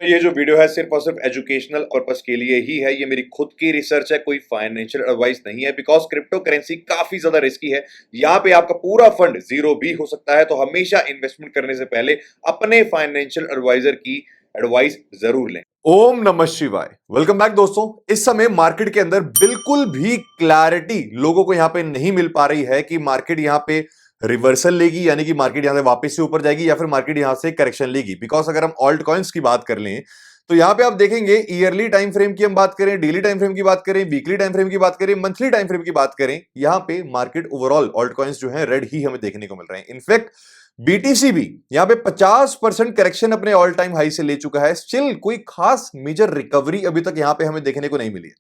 ये जो वीडियो है सिर्फ और सिर्फ एजुकेशनल पर्पस के लिए ही है। ये मेरी खुद की रिसर्च है, कोई फाइनेंशियल एडवाइस नहीं है। बिकॉज क्रिप्टो करेंसी काफी ज्यादा रिस्की है। यहाँ पे आपका पूरा फंड जीरो भी हो सकता है। तो हमेशा इन्वेस्टमेंट करने से पहले अपने फाइनेंशियल एडवाइजर की एडवाइस जरूर लें। ओम नमः शिवाय। वेलकम बैक दोस्तों। इस समय मार्केट के अंदर बिल्कुल भी क्लैरिटी लोगों को यहां पे नहीं मिल पा रही है कि मार्केट यहां पे रिवर्सल लेगी, यानी कि मार्केट यहां से वापस से ऊपर जाएगी या फिर मार्केट यहां से करेक्शन लेगी। बिकॉज अगर हम ऑल्ट कॉइन्स की बात कर लें तो यहां पे आप देखेंगे ईयरली टाइम फ्रेम की हम बात करें, डेली टाइम फ्रेम की बात करें, वीकली टाइम फ्रेम की बात करें, मंथली टाइम फ्रेम की बात करें, यहां पे मार्केट ओवरऑल ऑल्ट कॉइन्स जो है रेड ही हमें देखने को मिल रहे हैं। इनफैक्ट बीटीसी भी यहां पे 50% करेक्शन अपने ऑल टाइम हाई से ले चुका है। स्टिल कोई खास मेजर रिकवरी अभी तक यहां पे हमें देखने को नहीं मिली है।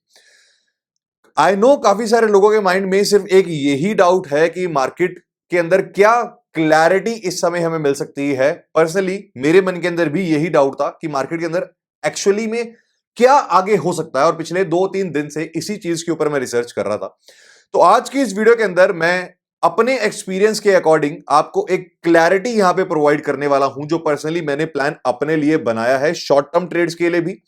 आई नो काफी सारे लोगों के माइंड में सिर्फ एक यही डाउट है कि मार्केट के अंदर क्या क्लैरिटी इस समय हमें मिल सकती है। पर्सनली मेरे मन के अंदर भी यही डाउट था कि मार्केट के अंदर एक्चुअली में क्या आगे हो सकता है, और पिछले 2-3 दिन से इसी चीज के ऊपर मैं रिसर्च कर रहा था। तो आज की इस वीडियो के अंदर मैं अपने एक्सपीरियंस के अकॉर्डिंग आपको एक क्लैरिटी यहां पे प्रोवाइड करने वाला हूं, जो पर्सनली मैंने प्लान अपने लिए बनाया है, शॉर्ट टर्म ट्रेड्स के लिए भी,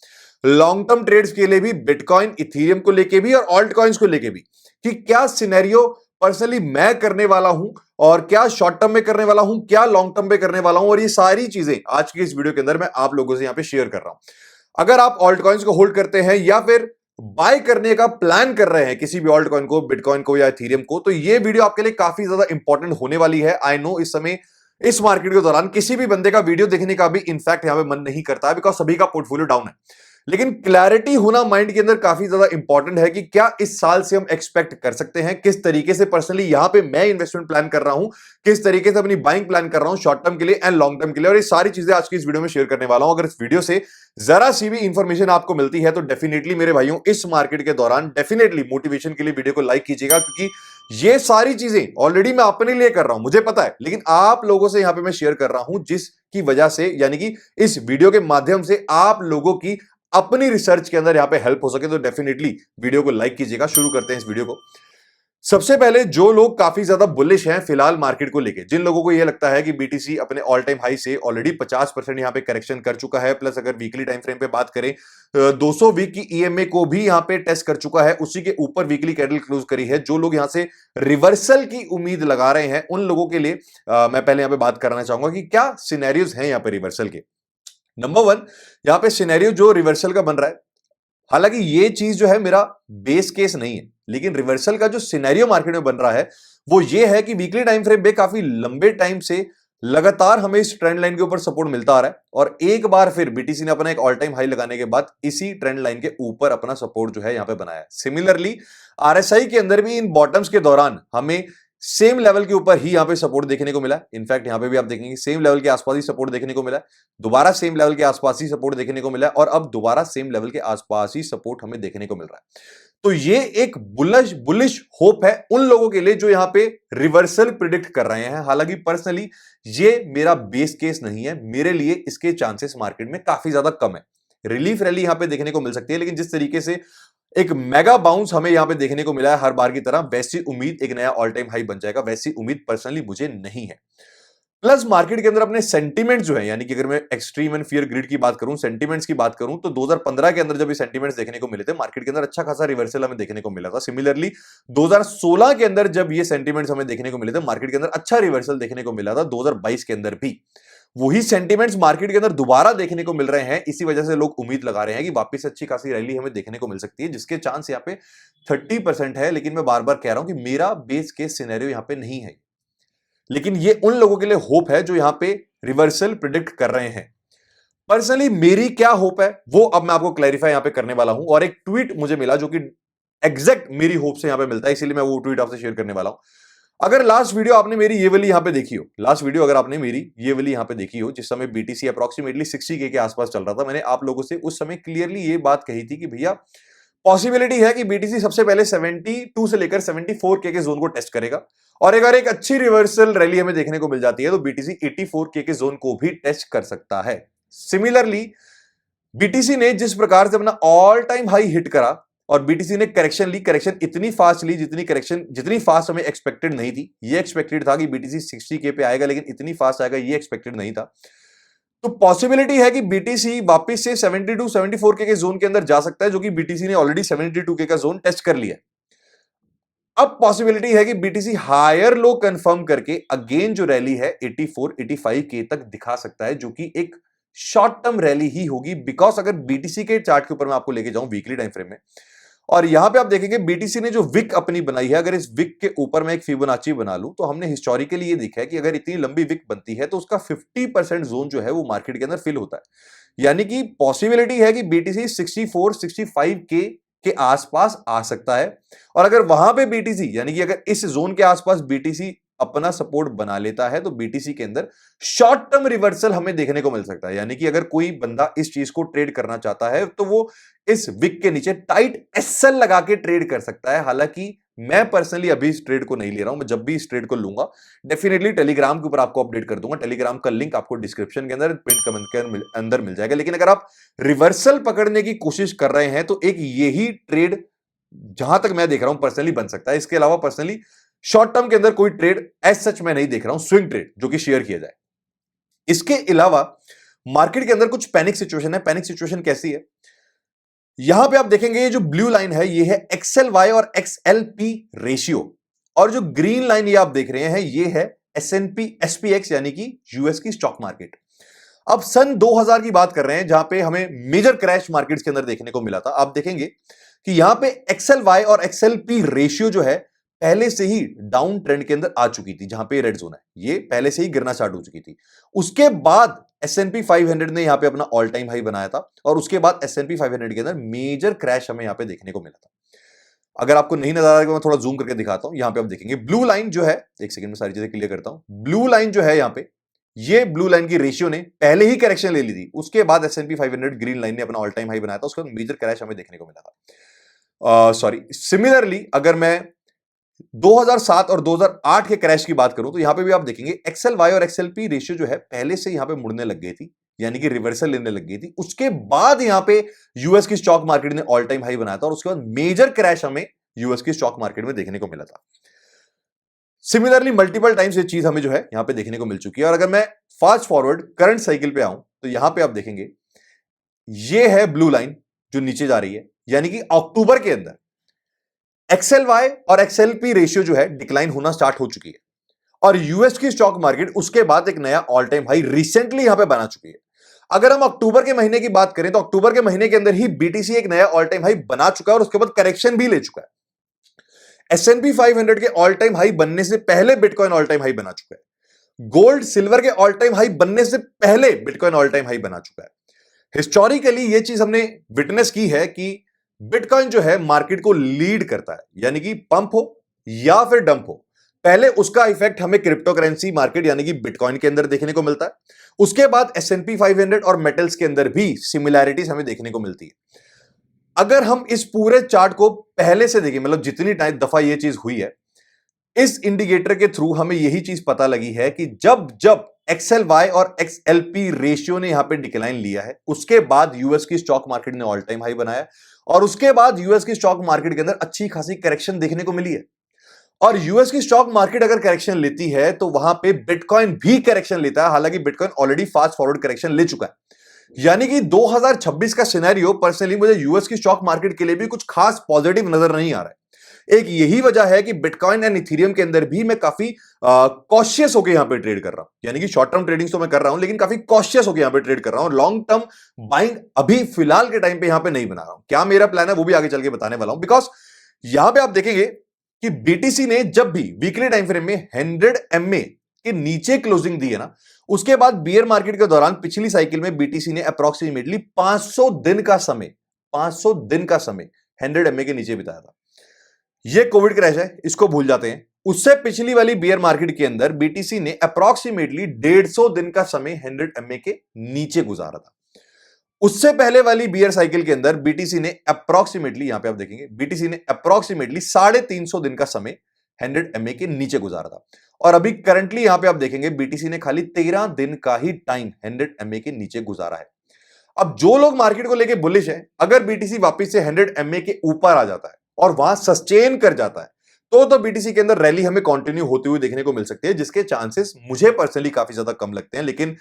लॉन्ग टर्म ट्रेड्स के लिए भी, बिटकॉइन इथीरियम को लेके भी और ऑल्ट कॉइन्स को लेके भी, कि क्या सिनेरियो पर्सनली मैं करने वाला हूं और क्या शॉर्ट टर्म में करने वाला हूं, क्या लॉन्ग टर्म में करने वाला हूं। और ये सारी चीजें आज की इस वीडियो के अंदर मैं आप लोगों से यहां पे शेयर कर रहा हूं। अगर आप ऑल्ट कॉइन्स को होल्ड करते हैं या फिर बाय करने का प्लान कर रहे हैं किसी भी ऑल्ट कॉइन को, बिटकॉइन को या इथीरियम को, तो ये वीडियो आपके लिए काफी ज्यादा इंपॉर्टेंट होने वाली है। आई नो इस समय इस मार्केट के दौरान किसी भी बंदे का वीडियो देखने का भी इनफैक्ट यहां पे मन नहीं करता है, बिकॉज सभी का पोर्टफोलियो डाउन है। लेकिन क्लैरिटी होना माइंड के अंदर काफी ज्यादा इंपॉर्टेंट है कि क्या इस साल से हम एक्सपेक्ट कर सकते हैं, किस तरीके से पर्सनली यहां पे मैं इन्वेस्टमेंट प्लान कर रहा हूं, किस तरीके से अपनी बाइंग प्लान कर रहा हूं शॉर्ट टर्म के लिए एंड लॉन्ग टर्म के लिए। और ये सारी चीजें आज की इस वीडियो में शेयर करने वाला हूं। अगर इस वीडियो से जरा सी भी इंफॉर्मेशन आपको मिलती है तो डेफिनेटली मेरे भाइयों इस मार्केट के दौरान डेफिनेटली मोटिवेशन के लिए वीडियो को लाइक कीजिएगा, क्योंकि ये सारी चीजें ऑलरेडी मैं अपने लिए कर रहा हूं, मुझे पता है, लेकिन आप लोगों से यहां पे मैं शेयर कर रहा हूं जिसकी वजह से, यानी कि इस वीडियो के माध्यम से आप लोगों की अपनी रिसर्च के अंदर यहां पे हेल्प हो सके। तो डेफिनेटली वीडियो को लाइक कीजिएगा। शुरू करते हैं इस वीडियो को। सबसे पहले जो लोग काफी ज्यादा बुलिश हैं फिलहाल मार्केट को लेके, जिन लोगों को यह लगता है कि बीटीसी अपने ऑल टाइम हाई से ऑलरेडी 50% यहां पे करेक्शन कर चुका है, प्लस अगर वीकली टाइम फ्रेम पे बात करें 200 वीक की ईएमए को भी यहां पे टेस्ट कर चुका है, उसी के ऊपर वीकली कैंडल क्लोज करी है। जो लोग यहां से रिवर्सल की उम्मीद लगा रहे हैं उन लोगों के लिए मैं पहले यहां पे बात करना चाहूंगा कि क्या सिनेरियोज हैं यहां पे रिवर्सल के। नंबर वन, यहां पे सिनेरियो जो रिवर्सल का बन रहा है, हालांकि ये चीज जो है मेरा बेस केस नहीं है, लेकिन रिवर्सल का जो सिनेरियो मार्केट में बन रहा है वो ये है कि वीकली टाइम फ्रेम पे काफी लंबे टाइम से लगातार हमें इस ट्रेंड लाइन के ऊपर सपोर्ट मिलता आ रहा है, और एक बार फिर बीटीसी ने अपना एक ऑल टाइम हाई लगाने के बाद इसी ट्रेंड लाइन के ऊपर अपना सपोर्ट जो है यहां पे बनाया है। सिमिलरली आरएसआई के अंदर भी इन बॉटम्स के दौरान हमें सेम लेवल के ऊपर ही यहां पे सपोर्ट देखने को मिला। इनफैक्ट यहां पे भी आप देखेंगे सेम लेवल के आसपास ही सपोर्ट देखने को मिला, दोबारा सेम लेवल के आसपास ही सपोर्ट देखने को मिला, और अब दोबारा सेम लेवल के आसपास ही सपोर्ट हमें देखने को मिल रहा है। तो ये एक बुलिश बुलिश होप है उन लोगों के लिए जो यहां पे रिवर्सल प्रिडिक्ट कर रहे हैं। हालांकि पर्सनली ये मेरा बेस केस नहीं है, मेरे लिए इसके चांसेस मार्केट में काफी ज्यादा कम है। रिलीफ रैली यहां पे देखने को मिल सकती है, लेकिन जिस तरीके से एक मेगा बाउंस हमें यहां पे देखने को मिला है हर बार की तरह, वैसी उम्मीद एक नया ऑल टाइम हाई बन जाएगा, वैसी उम्मीद पर्सनली मुझे नहीं है। प्लस मार्केट के अंदर अपने सेंटीमेंट्स जो है, यानी कि अगर मैं एक्सट्रीम एंड फियर ग्रिड की बात करूं, सेंटीमेंट्स की बात करूं, तो 2015 के अंदर जब ये सेंटीमेंट्स देखने को मिले थे मार्केट के अंदर अच्छा खासा रिवर्सल हमें देखने को मिला था। सिमिलरली 2016 के अंदर जब ये सेंटीमेंट्स हमें देखने को मिले थे मार्केट के अंदर अच्छा रिवर्सल देखने को मिला था। 2022 के अंदर भी वही सेंटीमेंट्स मार्केट के अंदर दोबारा देखने को मिल रहे हैं। इसी वजह से लोग उम्मीद लगा रहे हैं कि वापस अच्छी खासी रैली हमें देखने को मिल सकती है, जिसके चांस यहाँ पे 30% है। लेकिन मैं बार बार कह रहा हूं कि मेरा बेस केस सिनेरियो यहां पे नहीं है, लेकिन ये उन लोगों के लिए होप है जो यहां पे रिवर्सल प्रिडिक्ट कर रहे हैं। पर्सनली मेरी क्या होप है वो अब मैं आपको क्लैरिफाई यहां पे करने वाला हूं, और एक ट्वीट मुझे मिला जो कि एग्जैक्ट मेरी होप से यहां पे मिलता है, इसीलिए मैं वो ट्वीट आपसे शेयर करने वाला हूं। अगर लास्ट वीडियो आपने मेरी ये वाली यहां पे देखी हो, लास्ट वीडियो अगर आपने मेरी ये वाली यहां पे देखी हो, जिस समय बीटीसी अप्रोक्सीमेटली 60K के आसपास चल रहा था, मैंने आप लोगों से उस समय क्लियरली ये बात कही थी कि भैया पॉसिबिलिटी है कि बीटीसी सबसे पहले 72 से लेकर 74K के जोन को टेस्ट करेगा, और अगर एक अच्छी रिवर्सल रैली हमें देखने को मिल जाती है तो बीटीसी 84K के जोन को भी टेस्ट कर सकता है। सिमिलरली बीटीसी ने जिस प्रकार से अपना ऑल टाइम हाई हिट करा और बीटीसी ने करेक्शन ली, करेक्शन इतनी फास्ट ली जितनी फास्ट हमें एक्सपेक्टेड नहीं थी। ये एक्सपेक्टेड था कि बीटीसी 60K पे आएगा, लेकिन इतनी फास्ट आएगा ये एक्सपेक्टेड नहीं था। तो पॉसिबिलिटी है कि बीटीसी वापस से 72 74 के जोन के अंदर जा सकता है, जो कि बीटीसी ने ऑलरेडी 72 के का जोन टेस्ट कर लिया है। अब पॉसिबिलिटी है कि बीटीसी हायर लो कंफर्म करके अगेन जो रैली है 84 85 के तक दिखा सकता है, जो कि एक शॉर्ट टर्म रैली ही होगी। बिकॉज अगर बीटीसी के चार्ट के ऊपर मैं आपको लेके जाऊं वीकली टाइम फ्रेम में, और यहां पे आप देखेंगे बीटीसी ने जो विक अपनी बनाई है, अगर इस विक के ऊपर मैं एक फिबोनाची बना लूं तो हमने हिस्टोरिकली ये देखा है कि अगर इतनी लंबी विक बनती है तो उसका 50% जोन जो है वो मार्केट के अंदर फिल होता है। यानी कि पॉसिबिलिटी है कि बीटीसी 64 65 के आसपास आ सकता है। और अगर वहां पे बीटीसी यानी कि अगर इस जोन के आसपास बीटीसी अपना सपोर्ट बना लेता है तो बीटीसी के अंदर शॉर्ट टर्म रिवर्सल हमें देखने को मिल सकता है। यानी कि अगर कोई बंदा इस चीज को ट्रेड करना चाहता है तो वो इस विक के नीचे टाइट एसएल लगा के ट्रेड कर सकता है। हालांकि मैं पर्सनली अभी इस ट्रेड को नहीं ले रहा हूं, मैं जब भी इस ट्रेड को लूंगा डेफिनेटली टेलीग्राम के ऊपर आपको अपडेट कर दूंगा। टेलीग्राम का लिंक आपको डिस्क्रिप्शन के अंदर पिन कमेंट के अंदर मिल जाएगा। लेकिन अगर आप रिवर्सल पकड़ने की कोशिश कर रहे हैं तो एक यही ट्रेड जहां तक मैं देख रहा हूं पर्सनली बन सकता है। इसके अलावा पर्सनली शॉर्ट टर्म के अंदर कोई ट्रेड एज सच मैं नहीं देख रहा हूं, स्विंग ट्रेड जो कि शेयर किया जाए। इसके अलावा मार्केट के अंदर कुछ पैनिक सिचुएशन है। पैनिक सिचुएशन कैसी है, यहां पे आप देखेंगे ये जो ब्लू लाइन है ये है XLY और XLP रेशियो, और जो ग्रीन लाइन ये आप देख रहे हैं ये है S&P SPX यानी कि यूएस की स्टॉक मार्केट। अब सन 2000 की बात कर रहे हैं जहां पे हमें मेजर क्रैश मार्केट्स के अंदर देखने को मिला था। आप देखेंगे कि यहां पे XLY और XLP रेशियो जो है पहले से ही डाउन ट्रेंड के अंदर आ चुकी थी। जहां पे रेड जोन है ये पहले से ही गिरना स्टार्ट हो चुकी थी। उसके बाद S&P 500 ने यहां पे अपना ऑल टाइम हाई बनाया था और उसके बाद S&P 500 के अंदर मेजर क्रैश हमें यहां पे देखने को मिला था। अगर आपको नहीं नजर आ रहा है मैं थोड़ा जूम करके दिखाता हूं। यहां पे आप देखेंगे ब्लू लाइन जो है, एक सेकंड में सारी चीजें क्लियर करता हूं। ब्लू लाइन जो है यहां पे, ये ब्लू लाइन की रेशियो ने पहले ही करेक्शन ले ली थी। उसके बाद S&P 500 ग्रीन लाइन ने अपना ऑल टाइम हाई बनाया था, उसके बाद मेजर क्रैश हमें देखने को मिला था। सॉरी, सिमिलरली अगर मैं 2007 और 2008 के क्रैश की बात करूं तो यहां पे भी आप देखेंगे XLY और XLP रेशियो जो है पहले से यहां पे मुड़ने लग गई थी, यानी कि रिवर्सल लेने लग गई थी। उसके बाद यहां पे यूएस की स्टॉक मार्केट ने ऑल टाइम हाई बनाया था और उसके बाद मेजर क्रैश हमें यूएस की स्टॉक मार्केट में देखने को मिला था। सिमिलरली मल्टीपल टाइम्स ये चीज हमें जो है यहां पे देखने को मिल चुकी है। और अगर मैं फास्ट फॉरवर्ड करंट साइकिल पे आऊं तो यहां पे आप देखेंगे ये है ब्लू लाइन जो नीचे जा रही है, यानी कि अक्टूबर के अंदर XLY और XLP रेशियो जो है डिक्लाइन होना स्टार्ट हो चुकी है और यूएस की स्टॉक मार्केट उसके बाद एक नया ऑल टाइम हाई रिसेंटली यहां पे बना चुकी है। अगर हम अक्टूबर के महीने की बात करें तो अक्टूबर के महीने के अंदर ही बीटीसी एक नया ऑल टाइम हाई बना चुका है और उसके बाद करेक्शन भी ले चुका है। S&P 500 के ऑल टाइम हाई बनने से पहले बिटकॉइन ऑल टाइम हाई बना चुका है। गोल्ड सिल्वर के ऑल टाइम हाई बनने से पहले बिटकॉइन ऑल टाइम हाई बना चुका है। हिस्टोरिकली ये चीज हमने विटनेस की है कि बिटकॉइन जो है मार्केट को लीड करता है, यानी कि पंप हो या फिर डंप हो, पहले उसका इफेक्ट हमें क्रिप्टो करेंसी मार्केट यानी कि बिटकॉइन के अंदर देखने को मिलता है। उसके बाद S&P 500 और मेटल्स के अंदर भी सिमिलैरिटीज हमें देखने को मिलती है। अगर हम इस पूरे चार्ट को पहले से देखें, मतलब जितनी टाइम दफा ये चीज हुई है, इस इंडिकेटर के थ्रू हमें यही चीज पता लगी है कि जब जब XLY और XLP रेशियो ने यहां पे डिक्लाइन लिया है उसके बाद यूएस की स्टॉक मार्केट ने ऑल टाइम हाई बनाया और उसके बाद यूएस की स्टॉक मार्केट के अंदर अच्छी खासी करेक्शन देखने को मिली है। और यूएस की स्टॉक मार्केट अगर करेक्शन लेती है तो वहां पे बिटकॉइन भी करेक्शन लेता है। हालांकि bitcoin already fast forward correction ले चुका है। यानी कि 2026 का सिनेरियो पर्सनली मुझे यूएस की स्टॉक मार्केट के लिए भी कुछ खास पॉजिटिव नजर नहीं आ रहा है। एक यही वजह है कि बिटकॉइन एंड इथेरियम के अंदर भी मैं काफी कॉशियस होकर यहां पे ट्रेड कर रहा हूं। यानी कि शॉर्ट टर्म ट्रेडिंग तो मैं कर रहा हूं लेकिन काफी कॉशियस होकर यहां पे ट्रेड कर रहा हूं। लॉन्ग टर्म बाइंग अभी फिलहाल के टाइम पे यहां पे नहीं बना रहा हूं। क्या मेरा प्लान है वो भी आगे चल के बताने वाला हूं। बिकॉज यहां पे आप देखेंगे कि बीटीसी ने जब भी वीकली टाइम फ्रेम में 100 MA के नीचे क्लोजिंग दी है ना, उसके बाद बियर मार्केट के दौरान पिछली साइकिल में बीटीसी ने अप्रोक्सीमेटली 500 दिन का समय 100 MA के नीचे बिताया था। ये कोविड क्रैश है, इसको भूल जाते हैं। उससे पिछली वाली बियर मार्केट के अंदर बीटीसी ने अप्रोक्सीमेटली 150 दिन का समय 100 MA के नीचे गुजारा था। उससे पहले वाली बियर साइकिल के अंदर बीटीसी ने अप्रोक्सीमेटली, यहां पे आप देखेंगे, बीटीसी ने अप्रोक्सीमेटली 350 दिन का समय 100 MA के नीचे गुजारा था। और अभी करंटली यहां पे आप देखेंगे बीटीसी ने खाली 13 दिन का ही टाइम 100 MA के नीचे गुजारा है। अब जो लोग मार्केट को लेके बुलिश है, अगर बीटीसी वापस से 100 MA के ऊपर आ जाता है और वहां सस्टेन कर जाता है तो बीटीसी के अंदर रैली हमें कंटिन्यू होते हुए देखने को मिल सकती है, जिसके चांसेस मुझे पर्सनली काफी ज्यादा कम लगते हैं, लेकिन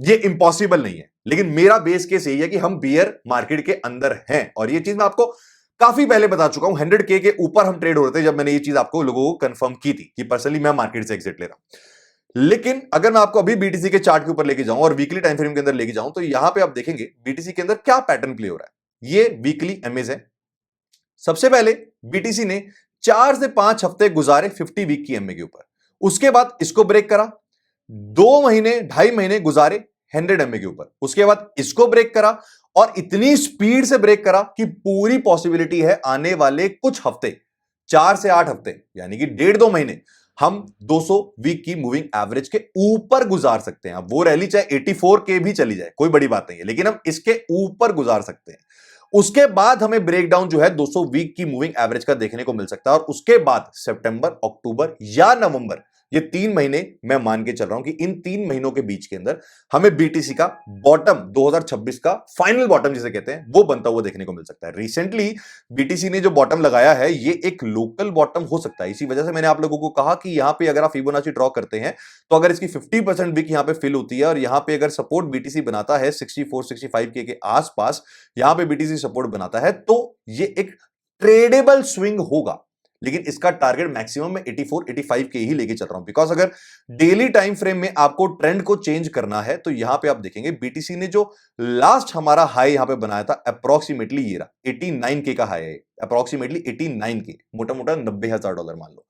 ये इम्पॉसिबल नहीं है। लेकिन मेरा बेस केस यही है कि हम बियर मार्केट के अंदर हैं, और ये चीज मैं आपको काफी पहले बता चुका हूं। 100K के ऊपर हम ट्रेड हो रहे थे जब मैंने ये चीज आपको लोगों को कंफर्म की थी कि पर्सनली मैं मार्केट से एग्जिट ले रहा हूं। लेकिन अगर मैं आपको अभी बीटीसी के चार्ट के ऊपर लेके जाऊं और वीकली टाइम फ्रेम के अंदर लेके जाऊं, तो यहां पे आप देखेंगे बीटीसी के अंदर क्या पैटर्न प्ले हो रहा है। ये वीकली एमएज है। सबसे पहले बीटीसी ने 4 से 5 हफ्ते गुजारे 50 वीक की एमए के ऊपर, उसके बाद इसको ब्रेक करा। 2 महीने 2.5 महीने गुजारे 100 एमए के ऊपर, उसके बाद इसको ब्रेक करा, और इतनी स्पीड से ब्रेक करा कि पूरी पॉसिबिलिटी है आने वाले कुछ हफ्ते, 4 से 8 हफ्ते यानी कि 1.5-2 महीने, हम 200 वीक की मूविंग एवरेज के ऊपर गुजार सकते हैं। अब वो रैली चाहे 84K भी चली जाए, कोई बड़ी बात नहीं है, लेकिन हम इसके ऊपर गुजार सकते हैं। उसके बाद हमें ब्रेकडाउन जो है 200 वीक की मूविंग एवरेज का देखने को मिल सकता है, और उसके बाद सितंबर, अक्टूबर या नवंबर, ये 3 महीने मैं मान के चल रहा हूं कि इन 3 महीनों के बीच के अंदर हमें बीटीसी का बॉटम 2026 का फाइनल बॉटम जिसे कहते हैं वो बनता हुआ देखने को मिल सकता है। रिसेंटली बीटीसी ने जो बॉटम लगाया है ये एक लोकल बॉटम हो सकता है। इसी वजह से मैंने आप लोगों को कहा कि यहां पे अगर आप फिबोनाची ड्रॉ करते हैं तो अगर इसकी 50% वीक यहां पे फिल होती है, और यहां पे अगर सपोर्ट बीटीसी बनाता है 64-65K के आसपास, यहां पे बीटीसी सपोर्ट बनाता है, तो ये एक ट्रेडेबल स्विंग होगा। लेकिन इसका टारगेट मैक्सिमम में 84-85K ही लेके चल रहा हूं, बिकॉज अगर डेली टाइम फ्रेम में आपको ट्रेंड को चेंज करना है तो यहां पे आप देखेंगे बीटीसी ने जो लास्ट हमारा हाई यहां पे बनाया था अप्रोक्सीमेटली ये रहा 89K का हाई है, अप्रोक्सीमेटली 89K, मोटा मोटा $90,000 मान लो।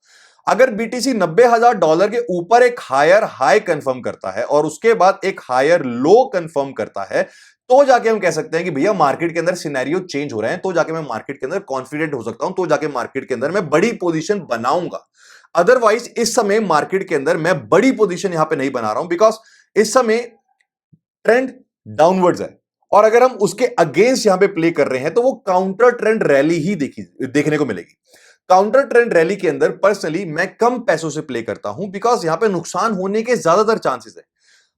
अगर बीटीसी $90,000 के ऊपर एक हायर हाई कंफर्म करता है और उसके बाद एक हायर लो कंफर्म करता है, तो जाके हम कह सकते हैं कि भैया मार्केट के अंदर सिनेरियो चेंज हो रहे हैं, तो जाके मैं मार्केट के अंदर कॉन्फिडेंट हो सकता हूं, तो जाके मार्केट के अंदर मैं बड़ी पोजीशन बनाऊंगा। अदरवाइज इस समय मार्केट के अंदर मैं बड़ी पोजीशन यहां पे नहीं बना रहा हूं, बिकॉज इस समय ट्रेंड डाउनवर्ड्स है, और अगर हम उसके अगेंस्ट यहां पे प्ले कर रहे हैं तो वो काउंटर ट्रेंड रैली ही देखने को मिलेगी। काउंटर ट्रेंड रैली के अंदर पर्सनली मैं कम पैसों से प्ले करता हूं, बिकॉज यहां पे नुकसान होने के ज्यादातर चांसेस है।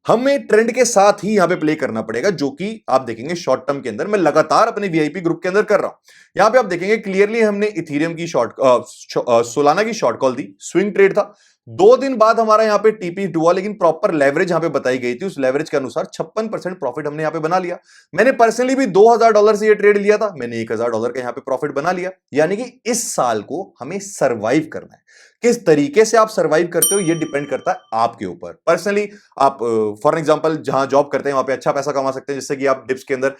हमें ट्रेंड के साथ ही यहां पे प्ले करना पड़ेगा, जो कि आप देखेंगे शॉर्ट टर्म के अंदर मैं लगातार अपने वीआईपी ग्रुप के अंदर कर रहा हूं। यहां पे आप देखेंगे क्लियरली हमने इथेरियम की सोलाना की शॉर्ट कॉल दी, स्विंग ट्रेड था। 2 दिन बाद हमारा यहां पे टीपी हुआ, लेकिन प्रॉपर लेवरेज यहां पे बताई गई थी, उस लेवरेज के अनुसार 56% प्रॉफिट हमने यहां पे बना लिया। मैंने पर्सनली भी $2,000 से ये ट्रेड लिया था, मैंने $1,000 का यहां पे प्रॉफिट बना लिया। यानी कि इस साल को हमें सर्वाइव करना है। किस तरीके से आप सर्वाइव करते हो ये डिपेंड करता है आपके ऊपर। पर्सनली आप फॉर एग्जांपल जहां जॉब करते हैं वहां पे अच्छा पैसा कमा सकते हैं, जिससे कि आप डिप्स के अंदर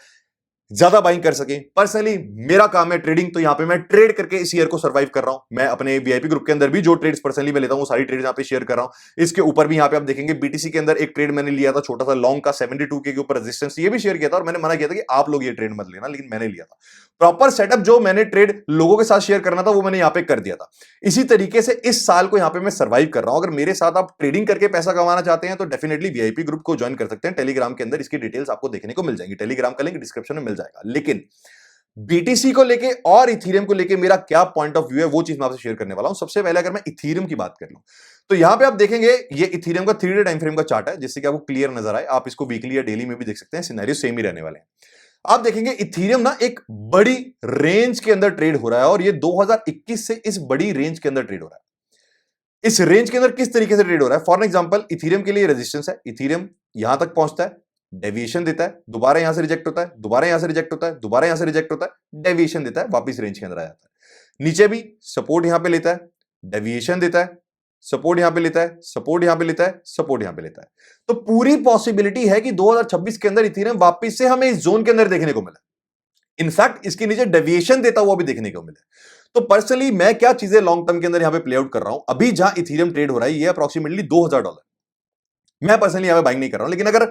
ज्यादा बाइंग कर सके। पर्सनली मेरा काम है ट्रेडिंग, तो यहां पे मैं ट्रेड करके इस ईयर को सर्वाइव कर रहा हूं। मैं अपने वीआईपी ग्रुप के अंदर भी जो ट्रेड्स पर्सनली मैं लेता हूं वो सारी ट्रेड्स यहां पे शेयर कर रहा हूं। इसके ऊपर भी यहां पे आप देखेंगे बीटीसी के अंदर एक ट्रेड मैंने लिया था छोटा सा लॉन्ग का 72K के ऊपर रेजिस्टेंस, ये भी शेयर किया था, और मैंने मना किया था कि आप लोग ये ट्रेड मत लेना, लेकिन मैंने लिया था। प्रॉपर सेटअप जो मैंने ट्रेड लोगों के साथ शेयर करना था वो मैंने यहां पे कर दिया था। इसी तरीके से इस साल को यहां पे मैं सर्वाइव कर रहा हूं। अगर मेरे साथ आप ट्रेडिंग करके पैसा कमाना चाहते हैं तो डेफिनेटली वीआईपी ग्रुप को ज्वाइन कर सकते हैं। टेलीग्राम के अंदर इसकी डिटेल्स आपको देखने को मिल जाएंगी, टेलीग्राम का लिंक डिस्क्रिप्शन में मिल जाएगा। लेकिन बीटीसी को लेके और इथेरियम को लेके मेरा क्या पॉइंट ऑफ व्यू है वो चीज मैं आपसे शेयर करने वाला हूं। सबसे पहले अगर मैं इथेरियम की बात कर लूं तो यहां पे आप देखेंगे ये इथेरियम का 3 डे टाइम फ्रेम का चार्ट है, जिससे कि आपको क्लियर नजर आए। आप इसको वीकली या डेली में भी देख सकते हैं, सिनेरियो सेम ही रहने वाले हैं। आप देखेंगे इथेरियम ना एक बड़ी रेंज के अंदर ट्रेड हो रहा है, और ये 2021 से इस बड़ी रेंज के अंदर ट्रेड हो रहा है। इस रेंज के अंदर किस तरीके से ट्रेड हो रहा है? फॉर एग्जांपल इथेरियम के लिए रेजिस्टेंस है, इथेरियम यहां तक पहुंचता है, डेविएशन देता है, दोबारा यहां से रिजेक्ट होता है, दोबारा यहां से रिजेक्ट होता है, दोबारा यहां से रिजेक्ट होता है, डेविएशन देता है, वापस रेंज के अंदर आ जाता है। नीचे भी सपोर्ट यहां पे लेता है, डेविएशन देता है, सपोर्ट यहां पे लेता है, सपोर्ट यहां पे लेता है, सपोर्ट यहां पे लेता है। तो पूरी पॉसिबिलिटी है कि 2026 के अंदर इथेरियम वापस से हमें इस जोन के अंदर देखने को मिला। इनफैक्ट इसके नीचे डेविएशन देता हुआ भी देखने को मिला। तो पर्सनली मैं क्या चीजें लॉन्ग टर्म के अंदर यहां पे प्ले आउट कर रहा हूं, अभी जहां इथेरियम ट्रेड हो रहा है ये अप्रोक्सीमेटली $2,000। मैं पर्सनली यहां पे बाइंग नहीं कर रहा हूं, लेकिन अगर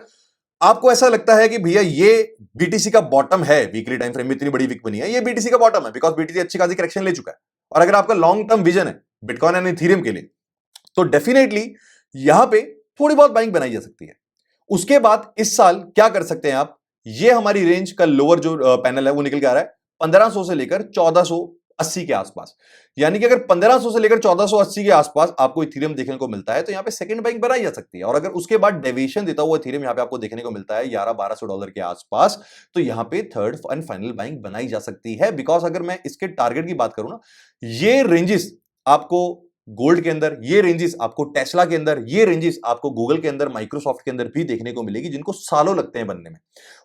आपको ऐसा लगता है कि भैया ये बीटीसी का बॉटम है, वीकली टाइम फ्रेम में इतनी बड़ी वीक बनी है, ये बीटीसी का बॉटम है, बिकॉज बीटीसी अच्छी खासी करेक्शन ले चुका है, और अगर आपका लॉन्ग टर्म विजन है बिटकॉइन एंड इथेरियम के लिए तो डेफिनेटली यहां पे थोड़ी बहुत बाइंग बनाई जा सकती है। उसके बाद इस साल क्या कर सकते हैं आप, ये हमारी रेंज का लोअर जो पैनल है वो निकल के आ रहा है 1500 से लेकर 1480 के आसपास। यानी कि अगर 1500 से लेकर 1480 के आसपास आपको इथेरियम देखने को मिलता है तो यहां पे सेकंड बाइंग बनाई जा सकती है। और अगर उसके बाद डेविएशन देता हुआ इथेरियम यहां पे आपको देखने को मिलता है $1100-1200 के आसपास, तो यहां पे थर्ड एंड फाइनल बाइंग बनाई जा सकती है। बिकॉज अगर मैं इसके टारगेट की बात करूं ना, ये रेंजेस आपको गोल्ड के अंदर, ये रेंजेस आपको टेस्ला के अंदर, ये रेंजेस आपको गूगल के अंदर, माइक्रोसॉफ्ट के अंदर भी देखने को मिलेगी, जिनको सालों लगते हैं बनने में।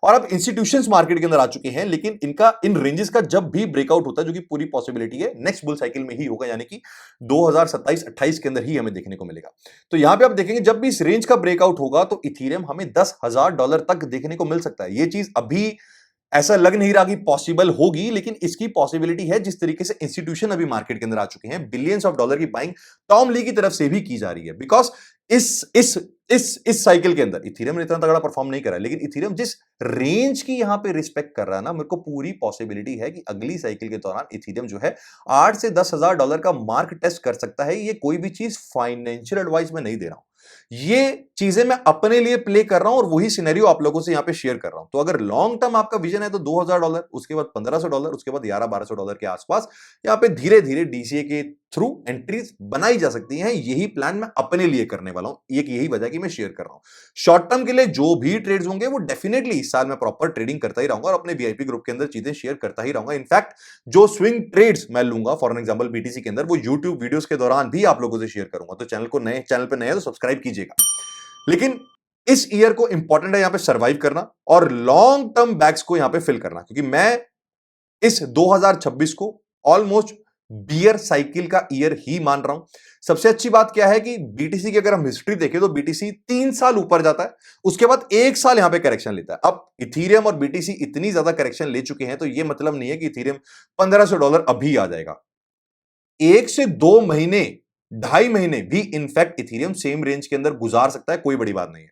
और अब इंस्टीट्यूशंस मार्केट के अंदर आ चुके हैं, लेकिन इनका इन रेंजेस का जब भी ब्रेकआउट होता है, जो कि पूरी पॉसिबिलिटी है नेक्स्ट बुल साइकिल में ही होगा, यानी कि 2027-28 के अंदर ही हमें देखने को मिलेगा। तो यहां पे आप देखेंगे जब भी इस रेंज का ब्रेकआउट होगा तो इथेरियम हमें $10,000 तक देखने को मिल सकता है। ये चीज अभी ऐसा लग नहीं रहा कि पॉसिबल होगी, लेकिन इसकी पॉसिबिलिटी है। जिस तरीके से इंस्टीट्यूशन अभी मार्केट के अंदर आ चुके हैं, बिलियंस ऑफ डॉलर की बाइंग टॉम ली की तरफ से भी की जा रही है, बिकॉज इस साइकिल के अंदर इथेरियम ने इतना तगड़ा परफॉर्म नहीं करा, लेकिन इथेरियम जिस रेंज की यहां पे रिस्पेक्ट कर रहा है ना, मेरे को पूरी पॉसिबिलिटी है कि अगली साइकिल के दौरान इथेरियम जो है $8 से $10,000 का मार्क टेस्ट कर सकता है। ये कोई भी चीज फाइनेंशियल एडवाइस में नहीं दे रहा हूं, ये चीजें मैं अपने लिए प्ले कर रहा हूं और वही सिनेरियो आप लोगों से यहां पे शेयर कर रहा हूं। तो अगर लॉन्ग टर्म आपका विजन है तो $2,000, उसके बाद $1,500, उसके बाद $1,100-1,200 के आसपास यहां पे धीरे धीरे डीसीए के थ्रू एंट्रीज बनाई जा सकती हैं। यही प्लान मैं अपने लिए करने वाला हूं, एक यही वजह कि मैं शेयर कर रहा हूं। शॉर्ट टर्म के लिए जो भी ट्रेड्स होंगे वो डेफिनेटली इस साल मैं प्रॉपर ट्रेडिंग करता ही रहूंगा और अपने वीआईपी ग्रुप के अंदर चीजें शेयर करता ही रहूंगा। इनफैक्ट जो स्विंग ट्रेड्स मैं लूंगा फॉर एग्जांपल बीटीसी के अंदर, वो यूट्यूब वीडियोस के दौरान भी आप लोगों से शेयर करूंगा। तो चैनल पे नए हैं तो सब्सक्राइब कीजिएगा। लेकिन इस ईयर को इंपॉर्टेंट है यहां पे सरवाइव करना और लॉन्ग टर्म बैग्स को यहां पे फिल करना, क्योंकि मैं इस 2026 को ऑलमोस्ट बियर साइकिल का ईयर ही मान रहा हूं। सबसे अच्छी बात क्या है कि बीटीसी की अगर हम हिस्ट्री देखें तो बीटीसी 3 साल ऊपर जाता है, उसके बाद 1 साल यहां पे करेक्शन लेता है। अब इथेरियम और बीटीसी इतनी ज्यादा करेक्शन ले चुके हैं, तो यह मतलब नहीं है कि इथेरियम $1,500 अभी आ जाएगा। 1 से 2 महीने, 2.5 महीने भी इनफैक्ट इथेरियम सेम रेंज के अंदर गुजार सकता है, कोई बड़ी बात नहीं है।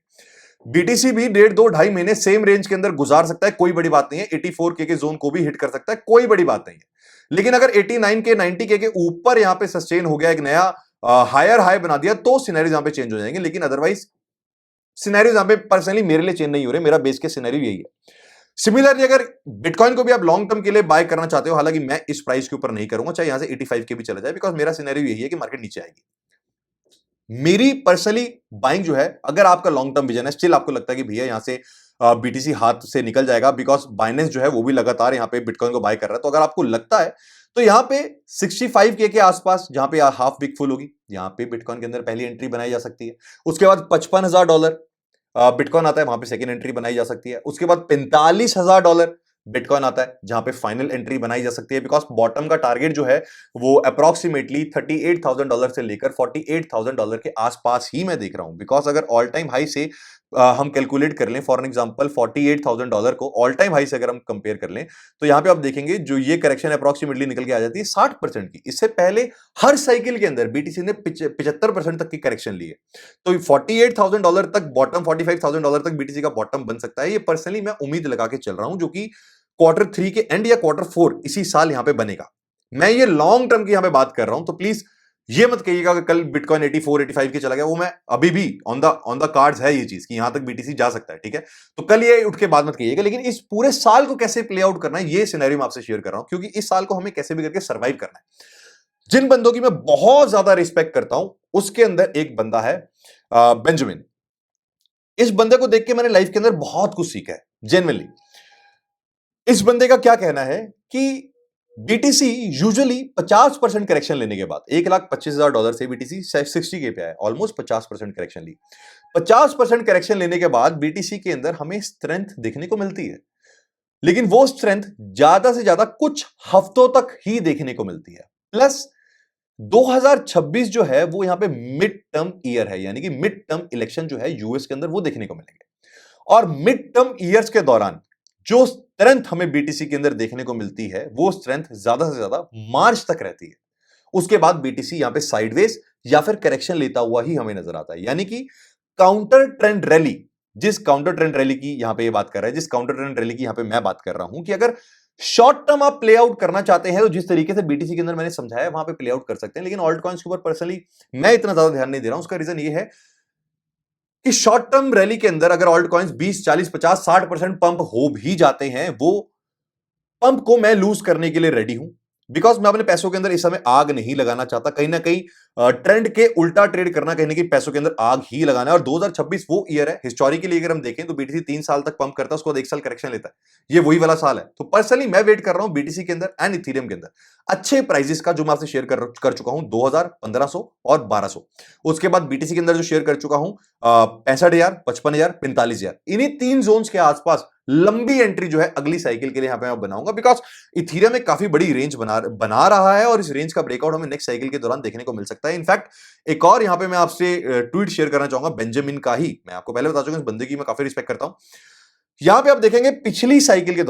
बीटीसी भी 1.5-2-2.5 महीने सेम रेंज के अंदर गुजार सकता है, कोई बड़ी बात नहीं है। 84K के जोन को भी हिट कर सकता है, कोई बड़ी बात नहीं है। लेकिन अगर 89K 90K के ऊपर यहां पे सस्टेन हो गया, एक नया हायर हाई बना दिया, तो सिनेरियोज यहां पे चेंज हो जाएंगे। लेकिन अदरवाइज सिनेरियोज यहां पे पर्सनली मेरे लिए चेंज नहीं हो रहे, मेरा बेस के सिनेरियो यही है। सिमिलरली अगर बिटकॉइन को भी आप लॉन्ग टर्म के लिए बाय करना चाहते हो, हालांकि मैं इस प्राइस के ऊपर नहीं करूंगा, चाहे यहां से 85K भी चला जाए, बिकॉज मेरा सिनेरियो यही है कि मार्केट नीचे आएगी। मेरी पर्सनली बाइंग जो है, अगर आपका लॉन्ग टर्म विजन है, स्टिल आपको लगता है कि भैया यहां से बीटीसी हाथ से निकल जाएगा, बिकॉज बाइनेंस जो है वो भी लगातार यहां पे बिटकॉइन को बाय कर रहा है, तो अगर आपको लगता है तो यहां पे 65K के आसपास जहां पे हाफ वीक फुल होगी, यहां पे बिटकॉइन के अंदर पहली एंट्री बनाई जा सकती है। उसके बाद $55,000 बिटकॉइन आता है, वहां पे सेकंड एंट्री बनाई जा सकती है। उसके बाद $45,000 बिटकॉइन आता है, जहां पे फाइनल एंट्री बनाई जा सकती है, बिकॉज बॉटम का टारगेट जो है वो अप्रोक्सीमेटली $38,000 से लेकर $48,000 के आसपास ही मैं देख रहा हूं। बिकॉज अगर ऑल टाइम हाई से हम कैलकुलेट कर लें, फॉर एग्जांपल $48,000 को ऑल टाइम हाई से अगर हम कंपेयर कर लें, तो यहां पे आप देखेंगे जो ये करेक्शन अप्रोक्सीमेटली निकल के आ जाती है 60% की। इससे पहले हर साइकिल के अंदर बीटीसी ने 75% तक की करेक्शन ली है। तो $48,000 तक बॉटम, $45,000 तक बीटीसी का बॉटम बन सकता है। ये पर्सनली मैं उम्मीद लगा के चल रहा हूं, जो कि Q3 के एंड या Q4 इसी साल यहां पे बनेगा। मैं ये लॉन्ग टर्म की यहां पे बात कर रहा हूं, तो प्लीज ये मत कहिएगा कि कल बिटकॉइन 84-85 के चला गया। वो मैं अभी भी ऑन द कार्ड्स है ये चीज कि यहां तक बीटीसी जा सकता है, ठीक है। तो कल ये उठ के बाद मत कहिएगा, लेकिन इस पूरे साल को कैसे प्ले आउट करना है ये सिनेरियो मैं आपसे शेयर कर रहा हूं, क्योंकि इस साल को हमें कैसे भी करके सर्वाइव करना है। जिन बंदों की मैं बहुत ज्यादा रिस्पेक्ट करता हूं, उसके अंदर एक बंदा है बेंजामिन। इस बंदे को देख के मैंने लाइफ के अंदर बहुत कुछ सीखा है, जेन्युइनली। इस बंदे का क्या कहना है कि बीटीसी यूजुअली 50% करेक्शन लेने के बाद, $1,25,000 से बीटीसी 60K पे आया, ऑलमोस्ट 50% करेक्शन ली। 50% करेक्शन लेने के बाद बीटीसी के अंदर हमें स्ट्रेंथ देखने को मिलती है, लेकिन वो स्ट्रेंथ ज्यादा से ज्यादा कुछ हफ्तों तक ही देखने को मिलती है। प्लस 2026 जो है वो यहां पे मिड टर्म ईयर है, यानी कि मिड टर्म इलेक्शन जो है यूएस के अंदर वो देखने को मिलेंगे। और मिड टर्म ईयर्स के दौरान जो स्ट्रेंथ हमें बीटीसी के अंदर देखने को मिलती है, वो स्ट्रेंथ ज्यादा से ज्यादा मार्च तक रहती है। उसके बाद बीटीसी यहां पे साइडवेज या फिर करेक्शन लेता हुआ ही हमें नजर आता है, यानी कि काउंटर ट्रेंड रैली, जिस काउंटर ट्रेंड रैली की यहां पे ये बात कर रहा है, जिस काउंटर ट्रेंड रैली की यहां पे मैं बात कर रहा हूं, कि अगर शॉर्ट टर्म आप प्ले आउट करना चाहते हैं तो जिस तरीके से बीटीसी के अंदर मैंने समझाया वहां पे प्ले आउट कर सकते हैं। लेकिन ऑल्ट कॉइंस के ऊपर पर्सनली मैं इतना ज्यादा ध्यान नहीं दे रहा हूं। उसका रीजन ये है कि शॉर्ट टर्म रैली के अंदर अगर ऑल्ट कॉइंस 20, 40, 50, 60% पंप हो भी जाते हैं, वो पंप को मैं लूज करने के लिए रेडी हूं। बिकॉज मैं अपने पैसों के अंदर इस समय आग नहीं लगाना चाहता, कहीं ना कहीं ट्रेंड के उल्टा ट्रेड करना, कहीं ना कहीं पैसों के अंदर आग ही लगाना है। और 2026 वो ईयर है, हिस्टोरिकली अगर हम देखें तो बीटीसी 3 साल तक पंप करता है, उसके बाद 1 साल करेक्शन लेता है। ये वही वाला साल है। तो पर्सनली मैं वेट कर रहा हूं बीटीसी के अंदर एंड इथेरियम के अंदर अच्छे प्राइजेस का, जो मैं आपसे शेयर कर चुका हूं 2000, 1500 और 1200। उसके बाद बीटीसी के अंदर जो शेयर कर चुका हूं 65,000, 55,000, 45,000, इन्हीं 3 जोन्स के आसपास लंबी एंट्री जो है अगली साइकिल के लिए यहां पे मैं बनाऊंगा। बिकॉज इथेरियम एक काफी बड़ी रेंज बना रहा है और इस रेंज का ब्रेकआउट हमें नेक्स्ट साइकिल के दौरान देखने को मिल सकता है। इनफैक्ट एक और यहां पे मैं आपसे ट्वीट शेयर करना चाहूंगा बेंजामिन का ही। मैं आपको पहले बता चुका हूं, इस बंदे की मैं काफी रिस्पेक्ट करता हूं। यहां पे आप देखेंगे पिछली साइकिल के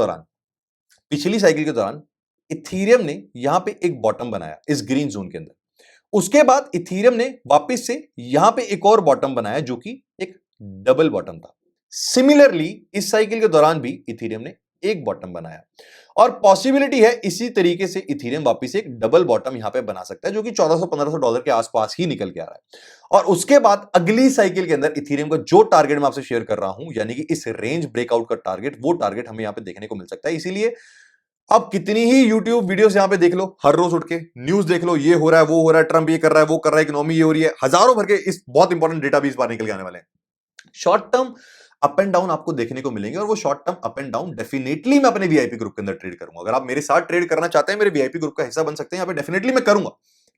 दौरान इथेरियम ने यहां पे एक बॉटम बनाया इस ग्रीन जोन के अंदर। उसके बाद इथेरियम ने वापस से यहां पे एक और बॉटम बनाया जो कि एक डबल बॉटम था। सिमिलरली इस साइकिल के दौरान भी इथेरियम ने एक बॉटम बनाया और पॉसिबिलिटी है इसी तरीके से इथेरियम वापस एक डबल बॉटम यहां पे बना सकता है, जो कि $1400-1500 के आसपास ही निकल के आ रहा है। और उसके बाद अगली साइकिल के अंदर इथेरियम का जो टारगेट मैं आपसे शेयर कर रहा हूं, यानी कि इस रेंज ब्रेकआउट का टारगेट, वो टारगेट हमें यहां पे देखने को मिल सकता है। इसीलिए अब कितनी ही YouTube वीडियोस यहां पे देख लो, हर रोज उठ के न्यूज देख लो, ये हो रहा है, वो हो रहा है, ट्रंप ये कर रहा है, वो कर रहा है, इकोनॉमी ये हो रही है, हजारों भर के इस बहुत इंपॉर्टेंट डेटा भी इस बार निकल के आने वाले हैं। Short term up and down आपको देखने को मिलेंगे और वो short term up and down definitely मैं अपने वीआईपी ग्रुप के अंदर ट्रेड करूंगा। अगर आप मेरे साथ ट्रेड करना चाहते हैं, मेरे वीआईपी ग्रुप का हिस्सा बन सकते हैं, यहां पे डेफिनेटली मैं करूंगा।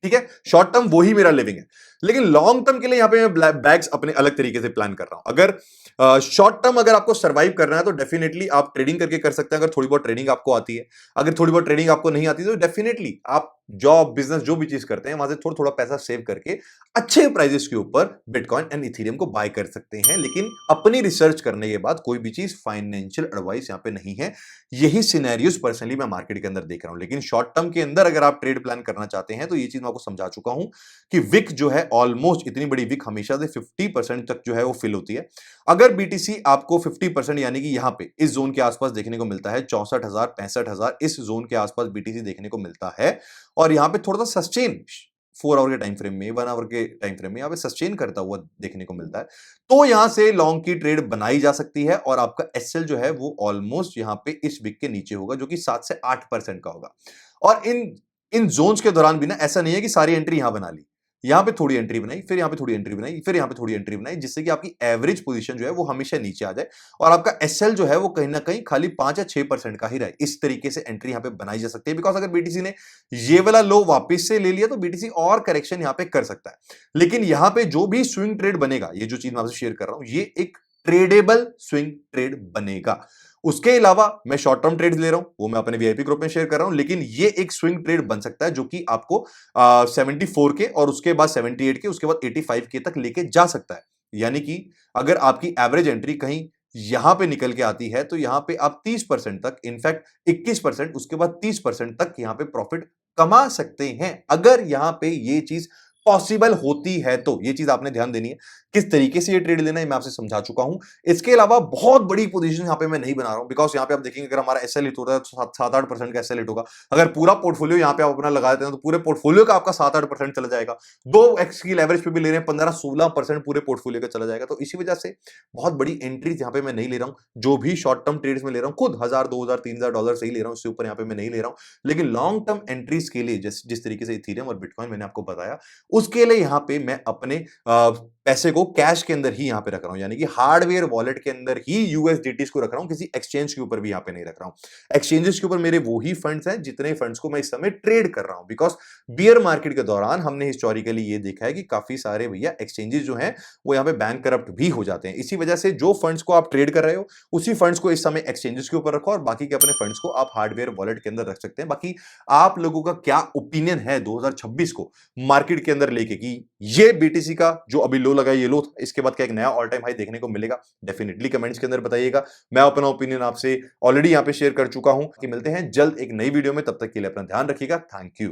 ठीक है, शॉर्ट टर्म वो ही मेरा लिविंग है, लेकिन लॉन्ग टर्म के लिए यहां पे मैं बैग्स अपने अलग तरीके से प्लान कर रहा हूं। अगर शॉर्ट टर्म अगर आपको सर्वाइव करना है तो डेफिनेटली आप ट्रेडिंग करके कर सकते हैं, अगर थोड़ी बहुत ट्रेडिंग आपको आती है। अगर थोड़ी बहुत ट्रेडिंग आपको नहीं आती तो डेफिनेटली आप जॉब बिजनेस जो भी चीज करते हैं वहां से थोड़ा थोड़ा पैसा सेव करके अच्छे प्राइजेस के ऊपर बिटकॉइन एंड इथेरियम को बाय कर सकते हैं। लेकिन अपनी रिसर्च करने के बाद कोई भी चीज फाइनेंशियल एडवाइस यहां पे नहीं है। यही सिनेरियोस पर्सनली मैं मार्केट के अंदर देख रहा हूं। लेकिन शॉर्ट टर्म के अंदर अगर आप ट्रेड प्लान करना चाहते हैं तो ये चीज मैं आपको समझा चुका हूं कि विक जो है ऑलमोस्ट इतनी बड़ी विक हमेशा से 50% तक जो है वो फिल होती है। अगर बीटीसी आपको 50% यानी कि यहां पे इस जोन के आसपास देखने को मिलता है 64,000, 65,000, इस जोन के आसपास बीटीसी देखने को मिलता है और यहां पे थोड़ा सा सस्टेन 4 आवर के टाइम फ्रेम में, 1 आवर के टाइम फ्रेम में यहां पे सस्टेन करता हुआ देखने को मिलता है, तो यहां से लॉन्ग की ट्रेड बनाई जा सकती है और आपका एसएल जो है वो ऑलमोस्ट यहां पे इस विक के नीचे होगा, जो कि 7 से 8% का होगा। और इन इन जोन्स के दौरान भी ना ऐसा नहीं है कि सारी एंट्री यहां बना ली, यहां पे थोड़ी एंट्री बनाई, फिर यहां पे थोड़ी एंट्री बनाई, फिर यहां पे थोड़ी एंट्री बनाई, जिससे कि आपकी एवरेज पोजीशन जो है वो हमेशा नीचे आ जाए और आपका एसएल जो है वो कहीं ना कहीं खाली 5 या 6% का ही रहे। इस तरीके से एंट्री यहां पे बनाई जा सकती है। बिकॉज अगर बीटीसी ने ये वाला लो वापस से ले लिया तो बीटीसी और करेक्शन यहां पे कर सकता है। लेकिन यहां पे जो भी स्विंग ट्रेड बनेगा, ये जो चीज मैं आपसे शेयर कर रहा हूं, ये एक ट्रेडेबल स्विंग ट्रेड बनेगा। उसके अलावा मैं शॉर्ट टर्म ट्रेड्स ले रहा हूं, वो मैं अपने वीआईपी ग्रुप में शेयर कर रहा हूं, लेकिन ये एक स्विंग ट्रेड बन सकता है जो कि आपको 74 के और उसके बाद 78 के, उसके बाद 85 के तक लेके जा सकता है। यानी कि अगर आपकी एवरेज एंट्री कहीं यहां पे निकल के आती है तो यहां पे आप 30% तक, इनफैक्ट 21%, उसके बाद 30% तक यहां पे प्रॉफिट कमा सकते हैं। अगर यहां पे ये चीज पॉसिबल होती है तो ये चीज आपने ध्यान देनी है। किस तरीके से ये ट्रेड लेना है मैं आपसे समझा चुका हूं। इसके अलावा बहुत बड़ी पोजीशन यहां पे मैं नहीं बना रहा हूं, बिकॉज यहां पे आप देखेंगे अगर हमारा एसएल हिट होता है तो 7-8% का एसएल हिट होगा। अगर पूरा पोर्टफोलियो यहां पे आप अपना लगा देते हैं तो पूरे पोर्टफोलियो का आपका 7-8% चला जाएगा। 2x की लेवरेज पे भी ले रहे हैं, 15-16% पूरे पोर्टफोलियो का चला जाएगा। तो इसी वजह से बहुत बड़ी एंट्रीज यहां पे मैं नहीं ले रहा हूं। जो भी शॉर्ट टर्म ट्रेड्स में ले रहा हूं, खुद 1000, 2000, $3000 से ही ले रहा हूं, इससे ऊपर यहां पे मैं नहीं ले रहा हूं। लेकिन लॉन्ग टर्म एंट्रीज के लिए जिस तरीके से इथेरियम और बिटकॉइन मैंने आपको बताया, उसके लिए यहां पे मैं अपने पैसे को कैश के अंदर ही यहां पे रख रहा हूं, यानी कि हार्डवेयर वॉलेट के अंदर ही यूएसडीटीज को रख रहा हूं, किसी एक्सचेंज के ऊपर भी यहां पे नहीं रख रहा हूं। एक्सचेंजेस के ऊपर मेरे वो ही फंड्स हैं जितने फंड्स को मैं इस समय ट्रेड कर रहा हूं। बिकॉज बियर मार्केट के दौरान हमने हिस्टोरिकली ये देखा है कि काफी सारे भैया एक्सचेंजेस जो हैं वो यहां पे बैंक करप्ट भी हो जाते हैं। इसी वजह से जो फंड्स को आप ट्रेड कर रहे हो उसी फंड्स को इस समय एक्सचेंजेस के ऊपर रखो और बाकी के अपने फंड्स को आप हार्डवेयर वॉलेट के अंदर रख सकते हैं। बाकी आप लोगों का क्या ओपिनियन है 2026 को मार्केट के अंदर लेके, कि ये बीटीसी का जो अभी लो लगा ये लो था, इसके बाद क्या एक नया ऑल टाइम हाई देखने को मिलेगा? डेफिनेटली कमेंट्स के अंदर बताइएगा। मैं अपना ओपिनियन आपसे ऑलरेडी यहां पे शेयर कर चुका हूं कि मिलते हैं जल्द एक नई वीडियो में, तब तक के लिए अपना ध्यान रखिएगा। Thank you.